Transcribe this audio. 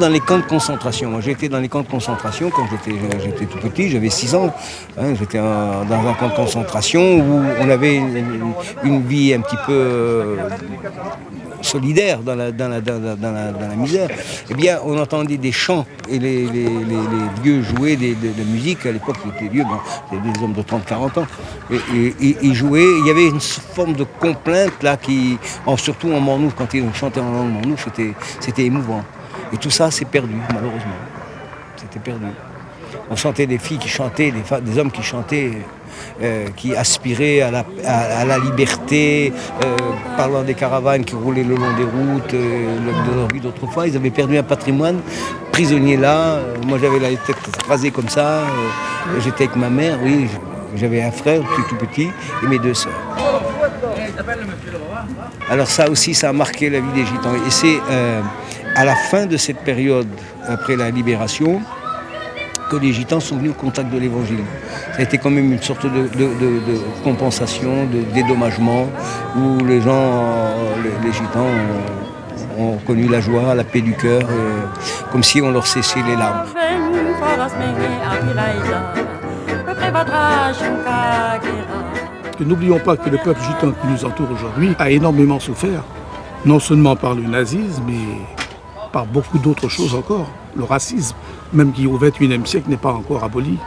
Dans les camps de concentration. Moi, j'ai été dans les camps de concentration quand j'étais tout petit, j'avais 6 ans. J'étais dans un camp de concentration où on avait une vie un petit peu solidaire dans la misère. Eh bien, on entendait des chants et les vieux jouer de musique. À l'époque, ils étaient vieux, c'était des hommes de 30-40 ans. Et ils jouaient. Il y avait une forme de complainte là surtout en manouche, quand ils chantaient en langue manouche, c'était émouvant. Et tout ça, c'est perdu, malheureusement. C'était perdu. On sentait des filles qui chantaient, des hommes qui chantaient, qui aspiraient à la liberté, parlant des caravanes qui roulaient le long des routes, de leur vie d'autrefois. Ils avaient perdu un patrimoine, prisonniers là. Moi, j'avais la tête rasée comme ça. J'étais avec ma mère, oui. J'avais un frère tout petit et mes 2 sœurs. Alors ça aussi, ça a marqué la vie des Gitans. Et c'est à la fin de cette période, après la libération, que les Gitans sont venus au contact de l'Évangile. Ça a été quand même une sorte de compensation, de dédommagement, où les Gitans ont connu la joie, la paix du cœur, comme si on leur cessait les larmes. N'oublions pas que le peuple gitan qui nous entoure aujourd'hui a énormément souffert, non seulement par le nazisme, mais par beaucoup d'autres choses encore. Le racisme, même qui au XXIe siècle n'est pas encore aboli.